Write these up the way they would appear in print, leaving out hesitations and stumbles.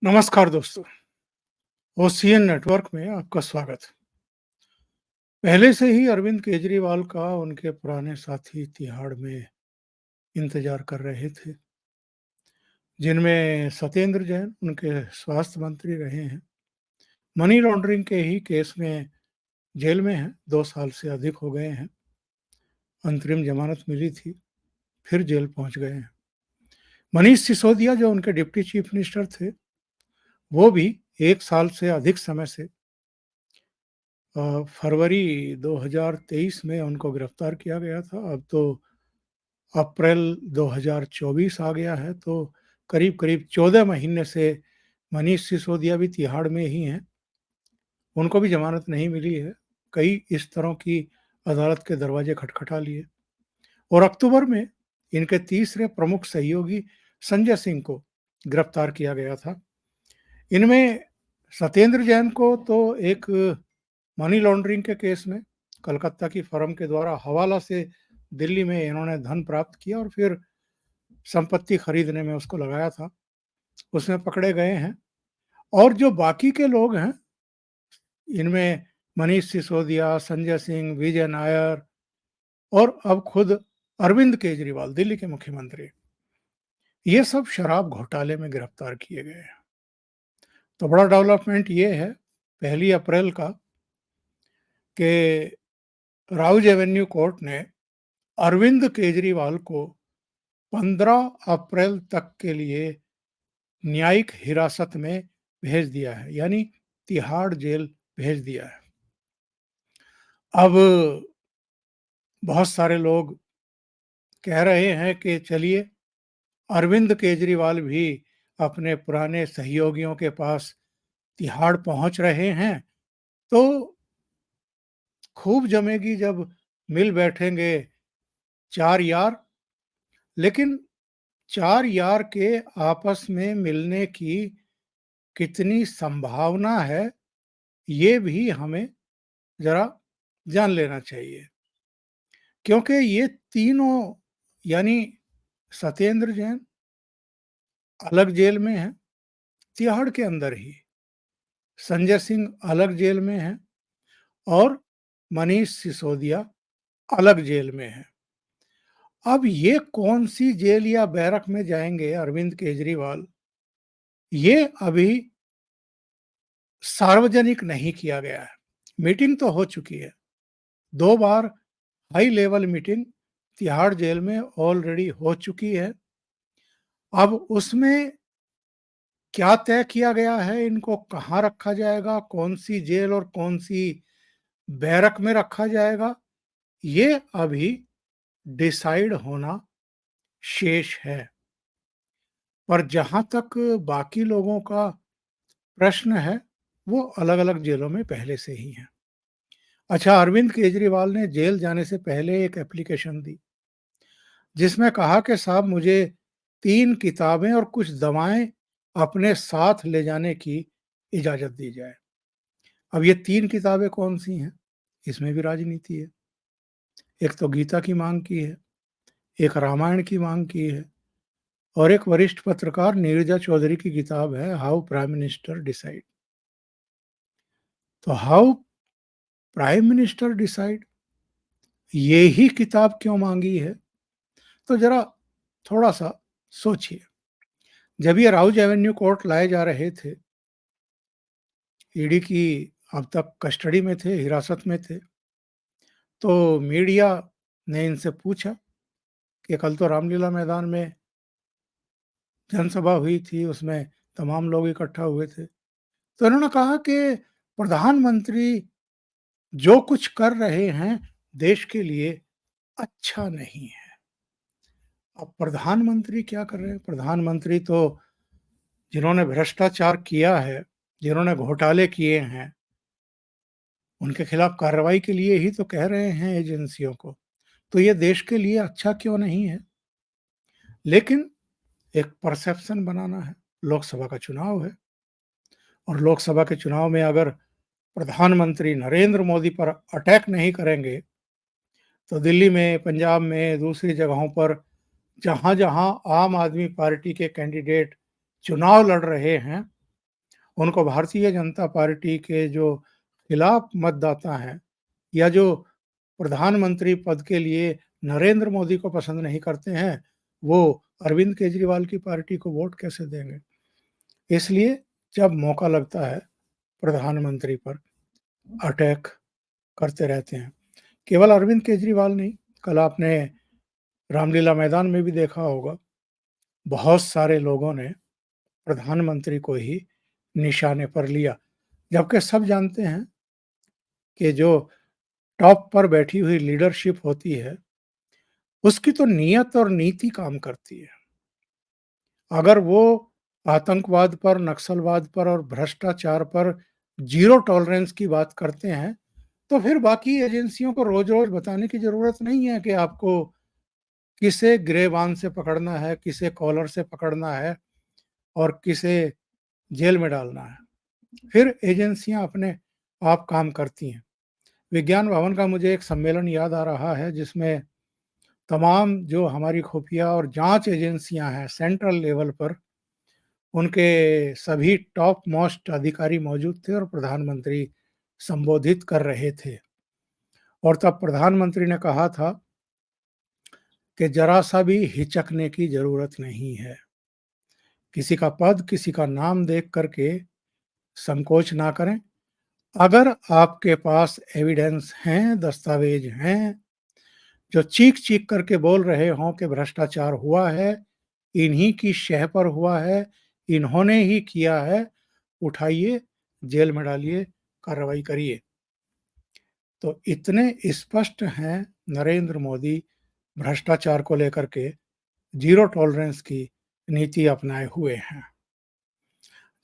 नमस्कार दोस्तों, OCN network में आपका स्वागत। पहले से ही अरविंद केजरीवाल का उनके पुराने साथी तिहाड़ में इंतजार कर रहे थे, जिनमें सत्येंद्र जैन उनके स्वास्थ्य मंत्री रहे हैं। मनी लॉन्ड्रिंग के ही केस में जेल में हैं, 2 साल से अधिक हो गए हैं। अंतरिम जमानत मिली थी, फिर जेल पहुंच गए हैं। मनीष सिसोदिया जो उनके डिप्टी चीफ मिनिस्टर थे, वो भी 1 साल से अधिक समय से फरवरी 2023 में उनको गिरफ्तार किया गया था। अब तो अप्रैल 2024 आ गया है, तो करीब-करीब 14 महीने से मनीष सिसोदिया भी तिहाड़ में ही हैं। उनको भी ज़मानत नहीं मिली है। कई इस तरह की अदालत के दरवाजे खटखटा लिए और अक्टूबर में इनके तीसरे प्रमुख सहयोगी संजय सिंह को गिरफ्तार किया गया था। इनमें सत्येंद्र जैन को तो एक मनी लॉन्ड्रिंग के केस में कलकत्ता की फर्म के द्वारा हवाला से दिल्ली में इन्होंने धन प्राप्त किया और फिर संपत्ति खरीदने में उसको लगाया था, उसमें पकड़े गए हैं। और जो बाकी के लोग हैं, इनमें मनीष सिसोदिया, संजय सिंह, विजय नायर और अब खुद अरविंद केजरीवाल, दिल्ली के मुख्यमंत्री, ये सब शराब घोटाले में गिरफ्तार किए गए हैं। तो बड़ा डेवलपमेंट ये है, 1 अप्रैल का, कि राउज एवेन्यू कोर्ट ने अरविंद केजरीवाल को 15 अप्रैल तक के लिए न्यायिक हिरासत में भेज दिया है, यानी तिहाड़ जेल भेज दिया है। अब बहुत सारे लोग कह रहे हैं कि चलिए, अरविंद केजरीवाल भी अपने पुराने सहयोगियों के पास तिहाड़ पहुंच रहे हैं, तो खूब जमेगी जब मिल बैठेंगे 4 यार। लेकिन 4 यार के आपस में मिलने की कितनी संभावना है, ये भी हमें ज़रा जान लेना चाहिए। क्योंकि ये तीनों, यानी सत्येंद्र जैन अलग जेल में हैं, तिहाड़ के अंदर ही। संजय सिंह अलग जेल में हैं और मनीष सिसोदिया अलग जेल में हैं। अब ये कौन-सी जेल या बैरक में जाएँगे अरविंद केजरीवाल, ये अभी सार्वजनिक नहीं किया गया है। मीटिंग तो हो चुकी है। 2 बार high level meeting Tihar jail में ऑलरेडी हो चुकी है। अब उसमें क्या तय किया गया है, इनको कहाँ रखा जाएगा, कौन-सी जेल और कौन-सी बैरक में रखा जाएगा, ये अभी डिसाइड होना शेष है। पर जहाँ तक बाकी लोगों का प्रश्न है, वो अलग-अलग जेलों में पहले से ही हैं। अच्छा, अरविंद केजरीवाल ने जेल जाने से पहले एक एप्लीकेशन दी, जिसमें कहा कि साहब मुझे 3 किताबें और कुछ दवाएँ अपने साथ ले जाने की इजाज़त दी जाए। अब ये 3 किताबें कौन-सी हैं? इसमें भी राजनीति है। एक तो गीता की माँग की है, एक रामायण की माँग की है और एक वरिष्ठ पत्रकार नीरजा चौधरी की किताब है, हाउ प्राइम मिनिस्टर डिसाइड। तो हाउ प्राइम मिनिस्टर डिसाइड, ये ही किताब क्यों माँगी है? तो ज़रा थोड़ा-सा सोचिए। जब ये राउज एवेन्यू कोर्ट लाए जा रहे थे, ईडी की अब तक कस्टडी में थे, हिरासत में थे, तो मीडिया ने इनसे पूछा कि कल तो रामलीला मैदान में जनसभा हुई थी, उसमें तमाम लोग इकट्ठा हुए थे। तो इन्होंने कहा कि प्रधानमंत्री जो कुछ कर रहे हैं, देश के लिए अच्छा नहीं है। अब प्रधानमंत्री क्या कर रहे हैं? प्रधानमंत्री तो जिन्होंने भ्रष्टाचार किया है, जिन्होंने घोटाले किए हैं, उनके खिलाफ कार्रवाई के लिए ही तो कह रहे हैं एजेंसियों को। तो ये देश के लिए अच्छा क्यों नहीं है? लेकिन एक परसेप्शन बनाना है, लोकसभा का चुनाव है और लोकसभा के चुनाव में अगर प्रधानमंत्री नरेंद्र मोदी पर अटैक नहीं करेंगे, तो दिल्ली में, पंजाब में, दूसरी जगहों पर जहाँ-जहाँ आम आदमी पार्टी के कैंडिडेट चुनाव लड़ रहे हैं, उनको भारतीय जनता पार्टी के जो खिलाफ मतदाता हैं या जो प्रधानमंत्री पद के लिए नरेंद्र मोदी को पसंद नहीं करते हैं, वो अरविंद केजरीवाल की पार्टी को वोट कैसे देंगे? इसलिए जब मौका लगता है, प्रधानमंत्री पर अटैक करते रहते हैं। केवल अरविंद केजरीवाल नहीं, कल आपने रामलीला मैदान में भी देखा होगा, बहुत सारे लोगों ने प्रधानमंत्री को ही निशाने पर लिया। जबकि सब जानते हैं कि जो टॉप पर बैठी हुई लीडरशिप होती है, उसकी तो नियत और नीति काम करती है। अगर वो आतंकवाद पर, नक्सलवाद पर और भ्रष्टाचार पर ज़ीरो टॉलरेंस की बात करते हैं, तो फिर बाकी एजेंसियों को रोज़-रोज़ बताने की ज़रूरत नहीं है कि आपको किसे गिरेबान से पकड़ना है, किसे कॉलर से पकड़ना है और किसे जेल में डालना है। फिर एजेंसियां अपने आप काम करती हैं। विज्ञान भवन का मुझे एक सम्मेलन याद आ रहा है जिसमें तमाम जो हमारी खुफिया और जांच एजेंसियां हैं सेंट्रल लेवल पर, उनके सभी टॉप मोस्ट अधिकारी मौजूद थे और प्रधानमंत्री संबोधित कर रहे थे। और तब प्रधानमंत्री ने कहा था कि जरा सा भी हिचकने की जरूरत नहीं है। किसी का पद, किसी का नाम देख करके संकोच ना करें। अगर आपके पास एविडेंस हैं, दस्तावेज हैं, जो चीख-चीख करके बोल रहे हों कि भ्रष्टाचार हुआ है, इन्हीं की शह पर हुआ है, इन्होंने ही किया है, उठाइए, जेल में डालिए, कार्रवाई करिए। तो इतने स्पष्ट हैं नरेंद्र मोदी भ्रष्टाचार को लेकर के, ज़ीरो टॉलरेंस की नीति अपनाए हुए हैं।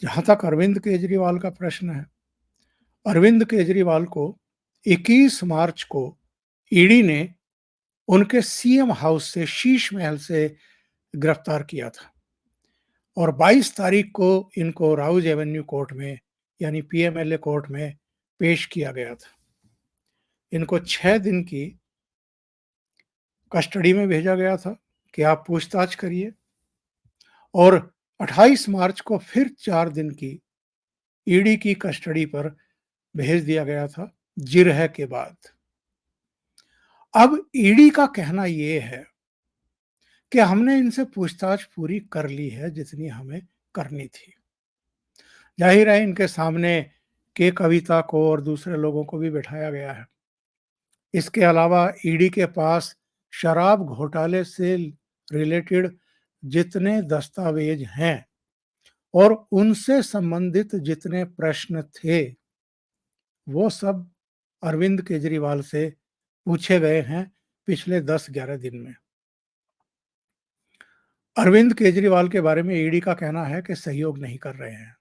जहाँ तक अरविंद केजरीवाल का प्रश्न है, अरविंद केजरीवाल को 21 मार्च को ईडी ने उनके सीएम हाउस से, शीश महल से गिरफ्तार किया था और 22 तारीख को इनको राउज एवेन्यू कोर्ट में यानी पीएमएलए कोर्ट में पेश किया गया था। इनको 6 दिन की कस्टडी में भेजा गया था कि आप पूछताछ करिए और 28 मार्च को फिर 4 दिन की ईडी की कस्टडी पर भेज दिया गया था जिरह के बाद। अब ईडी का कहना ये है कि हमने इनसे पूछताछ पूरी कर ली है जितनी हमें करनी थी। जाहिर है इनके सामने के कविता को और दूसरे लोगों को भी बिठाया गया है। इसके अलावा ईडी के पास शराब घोटाले से रिलेटेड जितने दस्तावेज हैं और उनसे संबंधित जितने प्रश्न थे, वो सब अरविंद केजरीवाल से पूछे गए हैं पिछले 10-11 दिन में। अरविंद केजरीवाल के बारे में ईडी का कहना है कि सहयोग नहीं कर रहे हैं,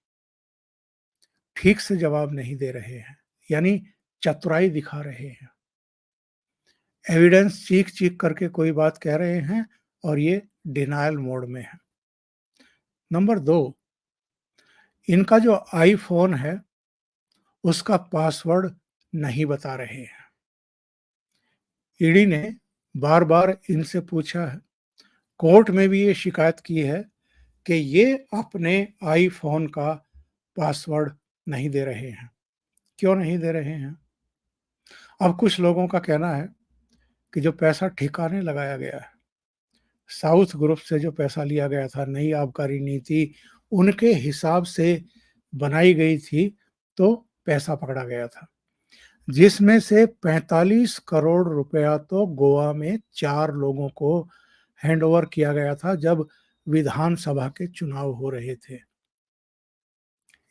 ठीक से जवाब नहीं दे रहे हैं, यानी चतुराई दिखा रहे हैं। एविडेंस चीख-चीख करके कोई बात कह रहे हैं और ये डिनायल मोड में है। नंबर 2, इनका जो आईफ़ोन है, उसका पासवर्ड नहीं बता रहे हैं। ईडी ने बार-बार इनसे पूछा है, कोर्ट में भी ये शिकायत की है कि ये अपने आईफ़ोन का पासवर्ड नहीं दे रहे हैं। क्यों नहीं दे रहे हैं? अब कुछ लोगों का कहना है कि जो पैसा ठिकाने लगाया गया है, साउथ ग्रुप से जो पैसा लिया गया था, नई आबकारी नीति उनके हिसाब से बनाई गई थी, तो पैसा पकड़ा गया था, जिसमें से 45 करोड़ रुपया तो गोवा में 4 लोगों को हैंडओवर किया गया था जब विधानसभा के चुनाव हो रहे थे।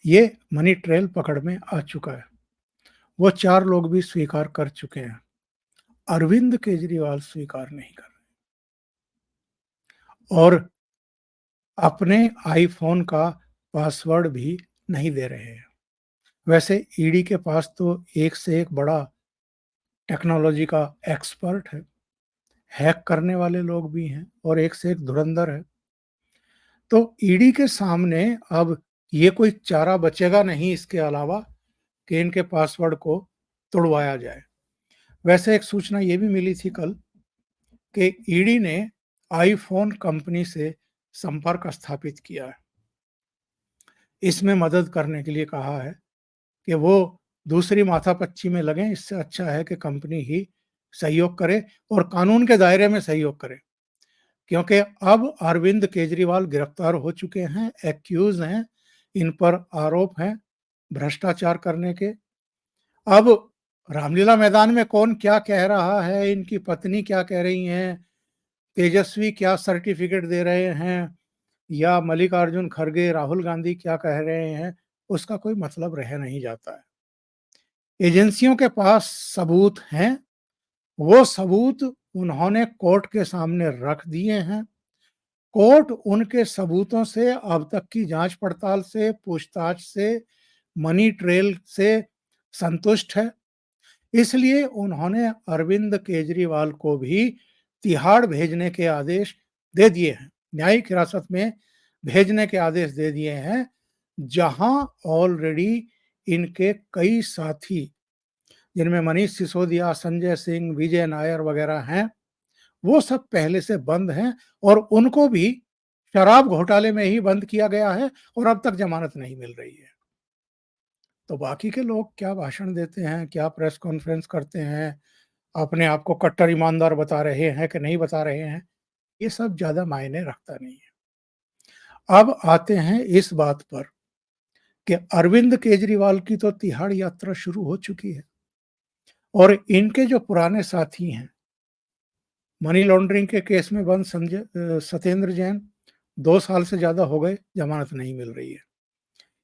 ये मनी ट्रेल पकड़ में आ चुका है। वो 4 लोग भी स्वीकार कर चुके हैं। अरविंद केजरीवाल स्वीकार नहीं कर रहे और अपने आईफ़ोन का पासवर्ड भी नहीं दे रहे हैं। वैसे ईडी के पास तो एक से एक बड़ा टेक्नोलॉजी का एक्सपर्ट है, हैक करने वाले लोग भी हैं और एक से एक धुरंधर है। तो ईडी के सामने अब ये कोई चारा बचेगा नहीं इसके अलावा कि इनके पासवर्ड को तुड़वाया जाए। वैसे एक सूचना ये भी मिली थी कल कि ईडी ने आईफ़ोन कंपनी से संपर्क स्थापित किया है। इसमें मदद करने के लिए कहा है कि वो दूसरी माथापच्ची में लगें, इससे अच्छा है कि कंपनी ही सहयोग करे और कानून के दायरे में सहयोग करे। क्योंकि अब अरविंद केजरीवाल गिरफ्तार हो चुके हैं, एक्यूज़ हैं, इन पर आरोप हैं भ्रष्टाचार करने के। अब रामलीला मैदान में कौन क्या कह रहा है, इनकी पत्नी क्या कह रही हैं, तेजस्वी क्या सर्टिफिकेट दे रहे हैं या मल्लिकार्जुन खड़गे, राहुल गांधी क्या कह रहे हैं, उसका कोई मतलब रह नहीं जाता है। एजेंसियों के पास सबूत हैं, वो सबूत उन्होंने कोर्ट के सामने रख दिए हैं। कोर्ट उनके सबूतों से, अब तक की जांच पड़ताल से, पूछताछ से, मनी ट्रेल से संतुष्ट है। इसलिए उन्होंने अरविंद केजरीवाल को भी तिहाड़ भेजने के आदेश दे दिए हैं, न्यायिक हिरासत में भेजने के आदेश दे दिए हैं, जहां ऑलरेडी इनके कई साथी, जिनमें मनीष सिसोदिया, संजय सिंह, विजय नायर वगैरह हैं, वो सब पहले से बंद हैं और उनको भी शराब घोटाले में ही बंद किया गया है और अब तक जमानत नहीं मिल रही है। तो बाकी के लोग क्या भाषण देते हैं, क्या प्रेस कॉन्फ्रेंस करते हैं, अपने आप को कट्टर ईमानदार बता रहे हैं कि नहीं बता रहे हैं, ये सब ज़्यादा मायने रखता नहीं है। अब आते हैं इस बात पर कि अरविंद केजरीवाल की तो तिहाड़ यात्रा शुरू हो चुकी है और इनके जो पुराने साथी हैं, मनी लॉन्ड्रिंग के केस में बंद सत्येंद्र जैन 2 साल से ज़्यादा हो गए, जमानत नहीं मिल रही है।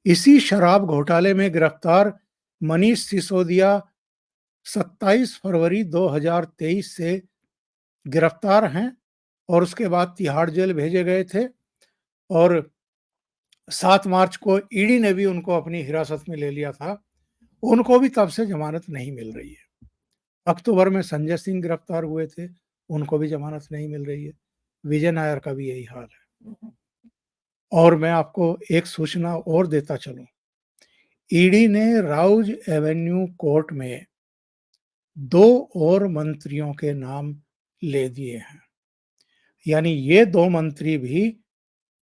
इसी शराब घोटाले में गिरफ्तार मनीष सिसोदिया 27 फरवरी 2023 से गिरफ्तार हैं और उसके बाद तिहाड़ जेल भेजे गए थे और 7 मार्च को ईडी ने भी उनको अपनी हिरासत में ले लिया था। उनको भी तब से जमानत नहीं मिल रही है। अक्टूबर में संजय सिंह गिरफ्तार हुए थे, उनको भी जमानत नहीं मिल रही है। विजय नायर का भी यही हाल है। और मैं आपको एक सूचना और देता चलूं, ईडी ने राउज एवेन्यू कोर्ट में 2 और मंत्रियों के नाम ले दिए हैं। यानी ये 2 मंत्री भी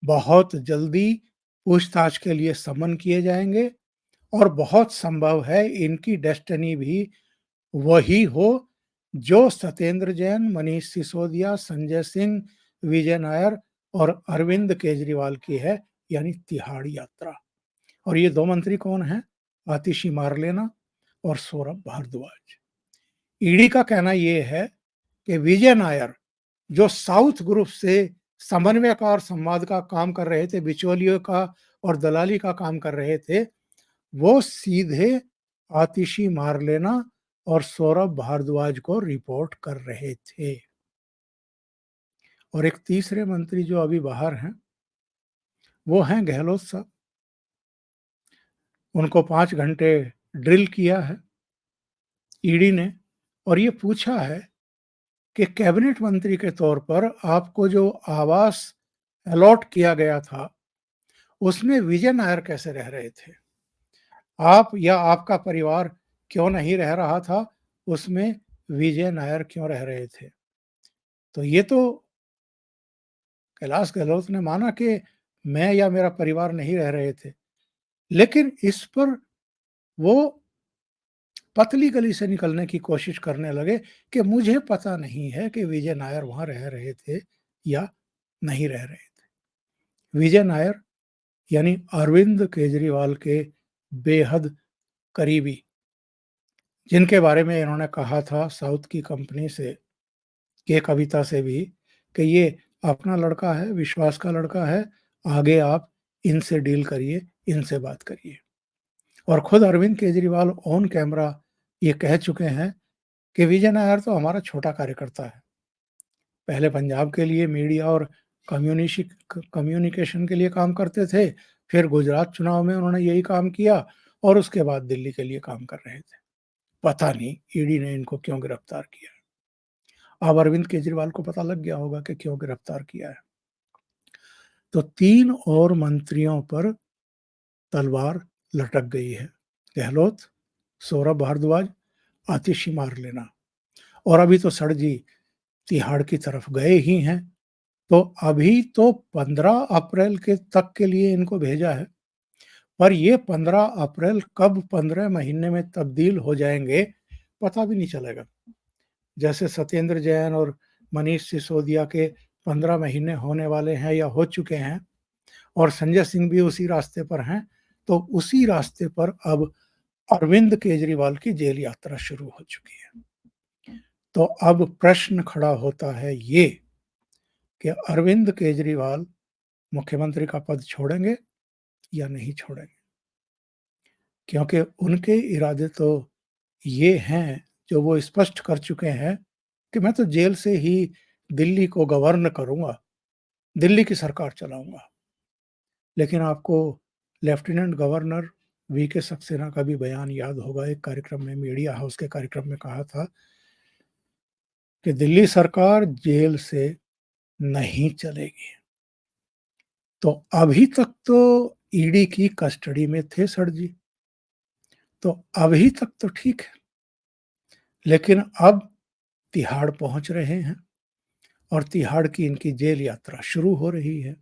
बहुत जल्दी पूछताछ के लिए समन किए जाएंगे और बहुत संभव है इनकी डेस्टिनी भी वही हो जो सत्येंद्र जैन, मनीष सिसोदिया, संजय सिंह, विजय नायर और अरविंद केजरीवाल की है, यानी तिहाड़ यात्रा। और ये 2 मंत्री कौन हैं? आतिशी मारलेना और सौरभ भारद्वाज। ईडी का कहना यह है कि विजय नायर, जो साउथ ग्रुप से समन्वयकार संवाद का काम कर रहे थे, बिचौलियों का और दलाली का काम कर रहे थे, वो सीधे आतिशी मारलेना और सौरभ भारद्वाज को रिपोर्ट कर रहे थे। और एक तीसरे मंत्री जो अभी बाहर हैं, वो हैं गहलोत साहब। उनको 5 घंटे ड्रिल किया है ईडी ने और ये पूछा है कि कैबिनेट मंत्री के तौर पर आपको जो आवास अलॉट किया गया था, उसमें विजय नायर कैसे रह रहे थे? आप या आपका परिवार क्यों नहीं रह रहा था, उसमें विजय नायर क्यों रह रहे थे? तो ये तो कैलाश गहलोत ने माना कि मैं या मेरा परिवार नहीं रह रहे थे, लेकिन इस पर वो पतली गली से निकलने की कोशिश करने लगे कि मुझे पता नहीं है कि विजय नायर वहां रह रहे थे या नहीं रह रहे थे। विजय नायर यानी अरविंद केजरीवाल के बेहद करीबी, जिनके बारे में इन्होंने कहा था साउथ की कंपनी से, के कविता से भी, कि ये अपना लड़का है, विश्वास का लड़का है, आगे आप इनसे डील करिए, इनसे बात करिए। और खुद अरविंद केजरीवाल ऑन कैमरा ये कह चुके हैं कि विजय नायर तो हमारा छोटा कार्यकर्ता है। पहले पंजाब के लिए मीडिया और कम्युनिकेशन के लिए काम करते थे, फिर गुजरात चुनाव में उन्होंने यही काम किया और उसके बाद दिल्ली के लिए काम कर रहे थे। पता नहीं ईडी ने इनको क्यों गिरफ्तार किया। अब अरविंद केजरीवाल को पता लग गया होगा कि क्यों गिरफ्तार किया है। तो 3 और मंत्रियों पर तलवार लटक गई है, गहलोत, सौरभ भारद्वाज, आतिशी मारलेना। और अभी तो सर जी तिहाड़ की तरफ गए ही हैं, तो अभी तो 15 अप्रैल के तक के लिए इनको भेजा है। पर ये 15 अप्रैल कब 15 महीने में तब्दील हो जाएँगे, पता भी नहीं चलेगा। जैसे सत्येंद्र जैन और मनीष सिसोदिया के 15 महीने होने वाले हैं या हो चुके हैं और संजय सिंह भी उसी रास्ते पर हैं, तो उसी रास्ते पर अब अरविंद केजरीवाल की जेल यात्रा शुरू हो चुकी है। तो अब प्रश्न खड़ा होता है ये कि अरविंद केजरीवाल मुख्यमंत्री का पद छोड़ेंगे या नहीं छोड़ेंगे? क्योंकि उनके इरादे तो ये हैं, जो वो स्पष्ट कर चुके हैं कि मैं तो जेल से ही दिल्ली को गवर्न करूँगा, दिल्ली की सरकार चलाऊँगा। लेकिन आपको लेफ्टिनेंट गवर्नर वीके सक्सेना का भी बयान याद होगा, एक कार्यक्रम में, मीडिया हाउस के कार्यक्रम में कहा था कि दिल्ली सरकार जेल से नहीं चलेगी। तो अभी तक तो ईडी की कस्टडी में थे सर जी, तो अभी तक तो ठीक है। लेकिन अब तिहाड़ पहुंच रहे हैं और तिहाड़ की इनकी जेल यात्रा शुरू हो रही है।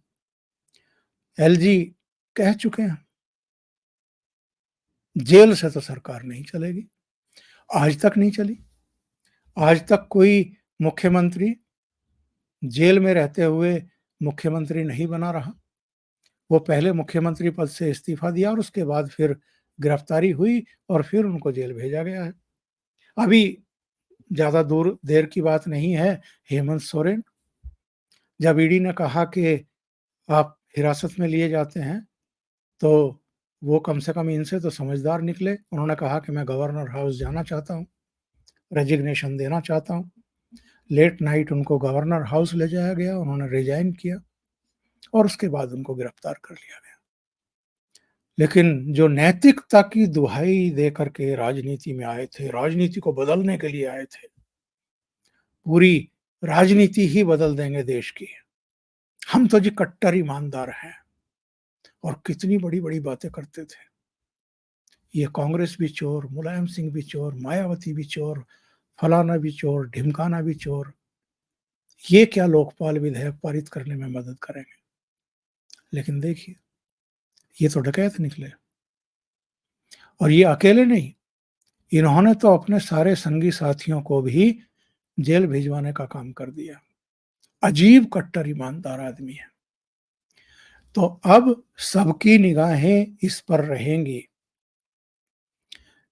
एलजी कह चुके हैं, जेल से तो सरकार नहीं चलेगी। आज तक नहीं चली। आज तक कोई मुख्यमंत्री जेल में रहते हुए मुख्यमंत्री नहीं बना रहा। वो पहले मुख्यमंत्री पद से इस्तीफा दिया और उसके बाद फिर गिरफ्तारी हुई और फिर उनको जेल भेजा गया है। अभी ज़्यादा दूर देर की बात नहीं है, हेमंत सोरेन, जब ईडी ने कहा कि आप हिरासत में लिए जाते हैं, तो वो कम से कम इनसे तो समझदार निकले। उन्होंने कहा कि मैं गवर्नर हाउस जाना चाहता हूँ, रेजिग्नेशन देना चाहता हूँ। लेट नाइट उनको गवर्नर हाउस ले जाया गया, उन्होंने रिजाइन किया और उसके बाद उनको गिरफ्तार कर लिया गया। लेकिन जो नैतिकता की दुहाई दे करके राजनीति में आए थे, राजनीति को बदलने के लिए आए थे, पूरी राजनीति ही बदल देंगे देश की, हम तो जी कट्टर ईमानदार हैं, और कितनी बड़ी-बड़ी बातें करते थे। ये कांग्रेस भी चोर, मुलायम सिंह भी चोर, मायावती भी चोर, फलाना भी चोर, ढिमकाना भी चोर। ये क्या लोकपाल विधेयक पारित करने में मदद करेंगे? लेकिन देखिए, ये तो डकैत निकले। और ये अकेले नहीं, इन्होंने तो अपने सारे संगी साथियों को भी जेल भिजवाने का काम कर दिया। अजीब कट्टर ईमानदार आदमी है। तो अब सबकी निगाहें इस पर रहेंगी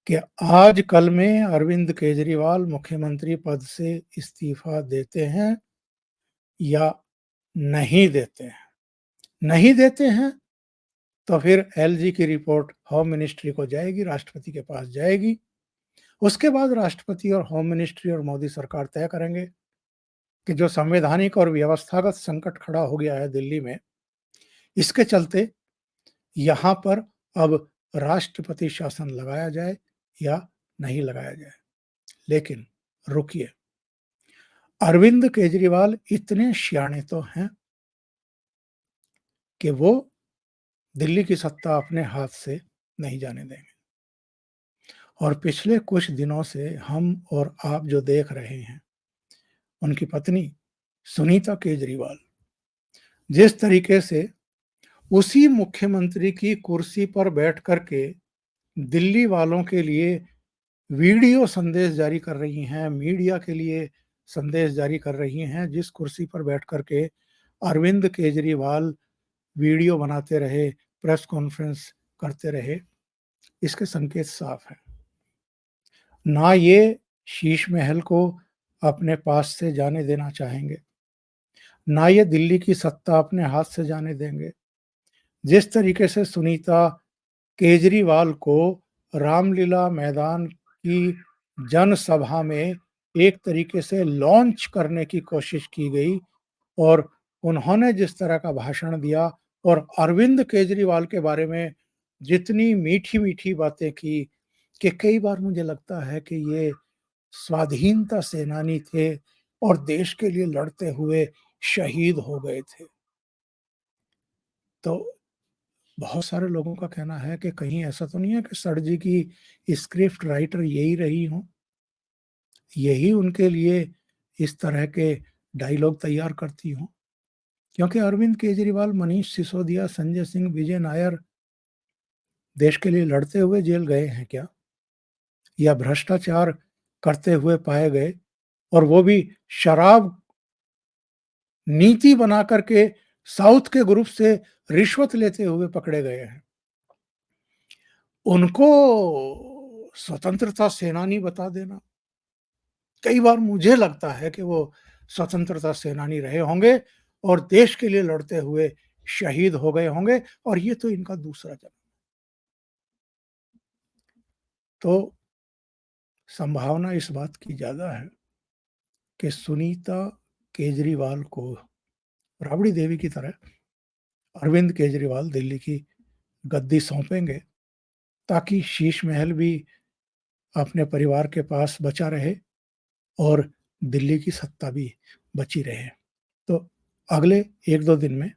कि आज कल में अरविंद केजरीवाल मुख्यमंत्री पद से इस्तीफा देते हैं या नहीं देते हैं। नहीं देते हैं तो फिर एलजी की रिपोर्ट होम मिनिस्ट्री को जाएगी, राष्ट्रपति के पास जाएगी। उसके बाद राष्ट्रपति और होम मिनिस्ट्री और मोदी सरकार तय करेंगे कि जो संवैधानिक और व्यवस्थागत संकट खड़ा हो गया है दिल्ली में, इसके चलते यहाँ पर अब राष्ट्रपति शासन लगाया जाए या नहीं लगाया जाए। लेकिन रुकिए, अरविंद केजरीवाल इतने सियाने तो हैं कि वो दिल्ली की सत्ता अपने हाथ से नहीं जाने देंगे। और पिछले कुछ दिनों से हम और आप जो देख रहे हैं, उनकी पत्नी सुनीता केजरीवाल जिस तरीके से उसी मुख्यमंत्री की कुर्सी पर बैठ कर के दिल्ली वालों के लिए वीडियो संदेश जारी कर रही हैं, मीडिया के लिए संदेश जारी कर रही हैं, जिस कुर्सी पर बैठ कर के अरविंद केजरीवाल वीडियो बनाते रहे, प्रेस कॉन्फ्रेंस करते रहे, इसके संकेत साफ हैं। ना ये शीश महल को अपने पास से जाने देना चाहेंगे, ना ये दिल्ली की सत्ता अपने हाथ से जाने देंगे। जिस तरीके से सुनीता केजरीवाल को रामलीला मैदान की जनसभा में एक तरीके से लॉन्च करने की कोशिश की गई और उन्होंने जिस तरह का भाषण दिया और अरविंद केजरीवाल के बारे में जितनी मीठी-मीठी बातें की कि कई बार मुझे लगता है कि ये स्वाधीनता सेनानी थे और देश के लिए लड़ते हुए शहीद हो गए थे। तो बहुत सारे लोगों का कहना है कि कहीं ऐसा तो नहीं है कि सर जी की स्क्रिप्ट राइटर यही रही हों, यही उनके लिए इस तरह के डायलॉग तैयार करती हों। क्योंकि अरविंद केजरीवाल, मनीष सिसोदिया, संजय सिंह, विजय नायर देश के लिए लड़ते हुए जेल गए हैं क्या? या भ्रष्टाचार करते हुए पाए गए और वो भी शराब नीति बना कर के साउथ के ग्रुप से रिश्वत लेते हुए पकड़े गए हैं। उनको स्वतंत्रता सेनानी बता देना, कई बार मुझे लगता है कि वो स्वतंत्रता सेनानी रहे होंगे और देश के लिए लड़ते हुए शहीद हो गए होंगे और ये तो इनका दूसरा जन्म। तो संभावना इस बात की ज़्यादा है कि सुनीता केजरीवाल को राबड़ी देवी की तरह अरविंद केजरीवाल दिल्ली की गद्दी सौंपेंगे ताकि शीश महल भी अपने परिवार के पास बचा रहे और दिल्ली की सत्ता भी बची रहे। तो अगले 1-2 दिन में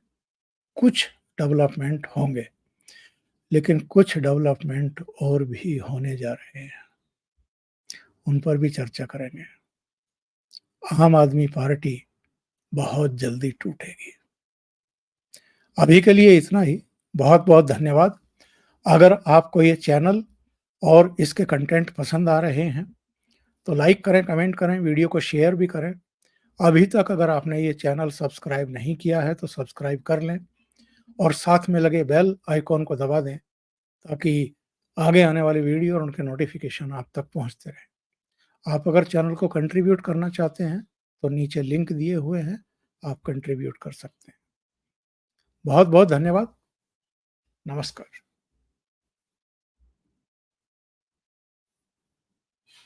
कुछ डेवलपमेंट होंगे, लेकिन कुछ डेवलपमेंट और भी होने जा रहे हैं, उन पर भी चर्चा करेंगे। आम आदमी पार्टी बहुत जल्दी टूटेगी। अभी के लिए इतना ही, बहुत-बहुत धन्यवाद। अगर आपको ये चैनल और इसके कंटेंट पसंद आ रहे हैं, तो लाइक करें, कमेंट करें, वीडियो को शेयर भी करें। अभी तक अगर आपने ये चैनल सब्सक्राइब नहीं किया है, तो सब्सक्राइब कर लें और साथ में लगे बेल आइकॉन को दबा दें, ताकि आगे आने वाली वीडियो और उनके नोटिफ़िकेशन आप तक पहुँचते रहें। आप अगर चैनल को कंट्रीब्यूट करना चाहते हैं, तो नीचे लिंक दिए हुए हैं, आप कंट्रीब्यूट कर सकते हैं। बहुत-बहुत धन्यवाद। नमस्कार।